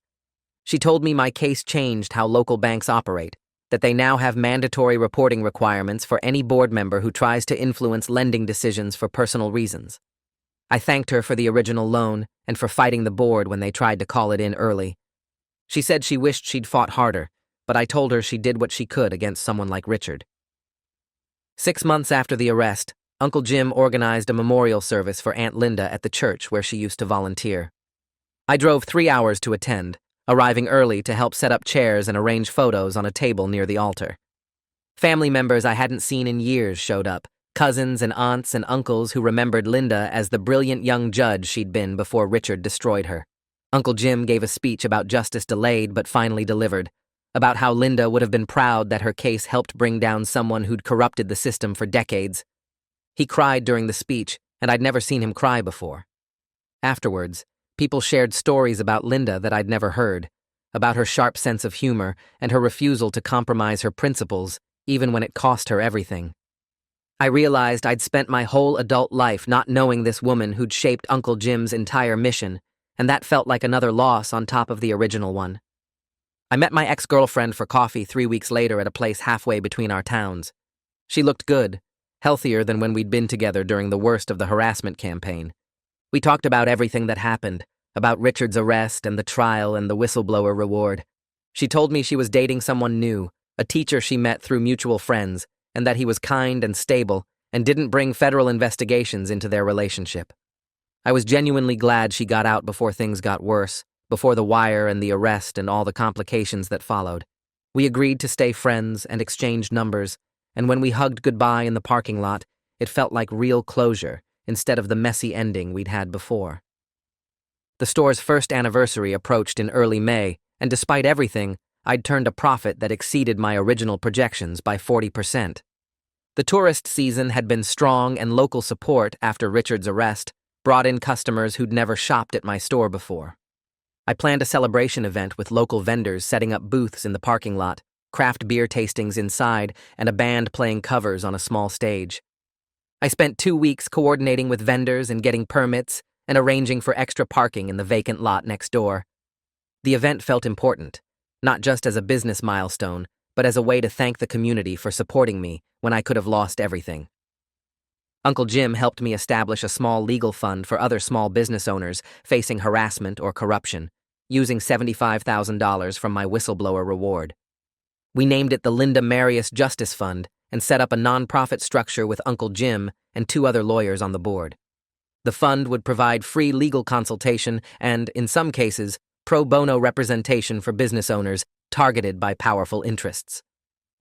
She told me my case changed how local banks operate, that they now have mandatory reporting requirements for any board member who tries to influence lending decisions for personal reasons. I thanked her for the original loan and for fighting the board when they tried to call it in early. She said she wished she'd fought harder, but I told her she did what she could against someone like Richard. 6 months after the arrest, Uncle Jim organized a memorial service for Aunt Linda at the church where she used to volunteer. I drove 3 hours to attend, arriving early to help set up chairs and arrange photos on a table near the altar. Family members I hadn't seen in years showed up, cousins and aunts and uncles who remembered Linda as the brilliant young judge she'd been before Richard destroyed her. Uncle Jim gave a speech about justice delayed but finally delivered, about how Linda would have been proud that her case helped bring down someone who'd corrupted the system for decades. He cried during the speech, and I'd never seen him cry before. Afterwards, people shared stories about Linda that I'd never heard, about her sharp sense of humor and her refusal to compromise her principles, even when it cost her everything. I realized I'd spent my whole adult life not knowing this woman who'd shaped Uncle Jim's entire mission, and that felt like another loss on top of the original one. I met my ex-girlfriend for coffee 3 weeks later at a place halfway between our towns. She looked good, healthier than when we'd been together during the worst of the harassment campaign. We talked about everything that happened, about Richard's arrest and the trial and the whistleblower reward. She told me she was dating someone new, a teacher she met through mutual friends, and that he was kind and stable and didn't bring federal investigations into their relationship. I was genuinely glad she got out before things got worse, before the wire and the arrest and all the complications that followed. We agreed to stay friends and exchanged numbers, and when we hugged goodbye in the parking lot, it felt like real closure instead of the messy ending we'd had before. The store's first anniversary approached in early May, and despite everything, I'd turned a profit that exceeded my original projections by 40%. The tourist season had been strong, and local support after Richard's arrest brought in customers who'd never shopped at my store before. I planned a celebration event with local vendors setting up booths in the parking lot, craft beer tastings inside, and a band playing covers on a small stage. I spent 2 weeks coordinating with vendors and getting permits and arranging for extra parking in the vacant lot next door. The event felt important, not just as a business milestone, but as a way to thank the community for supporting me when I could have lost everything. Uncle Jim helped me establish a small legal fund for other small business owners facing harassment or corruption, using $75,000 from my whistleblower reward. We named it the Linda Marius Justice Fund and set up a nonprofit structure with Uncle Jim and 2 other lawyers on the board. The fund would provide free legal consultation and, in some cases, pro bono representation for business owners targeted by powerful interests.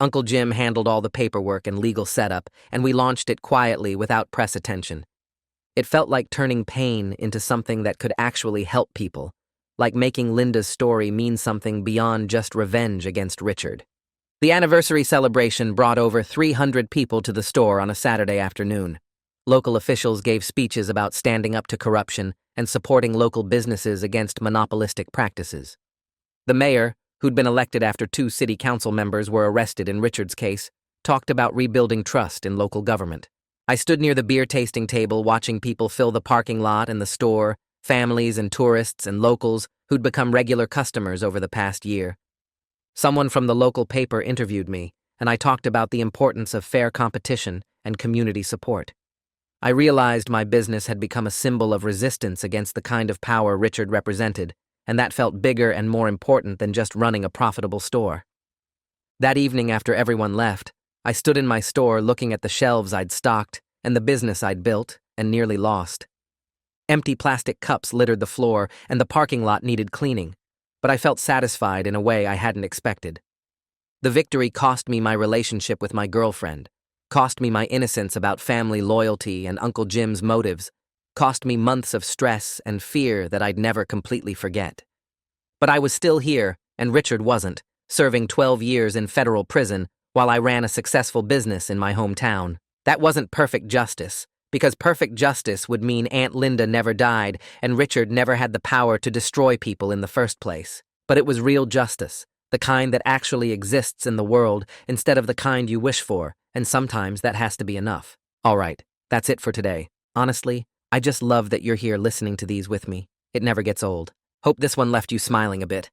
Uncle Jim handled all the paperwork and legal setup, and we launched it quietly without press attention. It felt like turning pain into something that could actually help people, like making Linda's story mean something beyond just revenge against Richard. The anniversary celebration brought over 300 people to the store on a Saturday afternoon. Local officials gave speeches about standing up to corruption and supporting local businesses against monopolistic practices. The mayor, who'd been elected after 2 city council members were arrested in Richard's case, talked about rebuilding trust in local government. I stood near the beer tasting table watching people fill the parking lot and the store, families and tourists and locals who'd become regular customers over the past year. Someone from the local paper interviewed me, and I talked about the importance of fair competition and community support. I realized my business had become a symbol of resistance against the kind of power Richard represented, and that felt bigger and more important than just running a profitable store. That evening, after everyone left, I stood in my store looking at the shelves I'd stocked and the business I'd built and nearly lost. Empty plastic cups littered the floor, and the parking lot needed cleaning, but I felt satisfied in a way I hadn't expected. The victory cost me my relationship with my girlfriend, cost me my innocence about family loyalty and Uncle Jim's motives, cost me months of stress and fear that I'd never completely forget. But I was still here, and Richard wasn't, serving 12 years in federal prison while I ran a successful business in my hometown. That wasn't perfect justice, because perfect justice would mean Aunt Linda never died and Richard never had the power to destroy people in the first place. But it was real justice, the kind that actually exists in the world instead of the kind you wish for, and sometimes that has to be enough. All right, that's it for today. Honestly, I just love that you're here listening to these with me. It never gets old. Hope this one left you smiling a bit.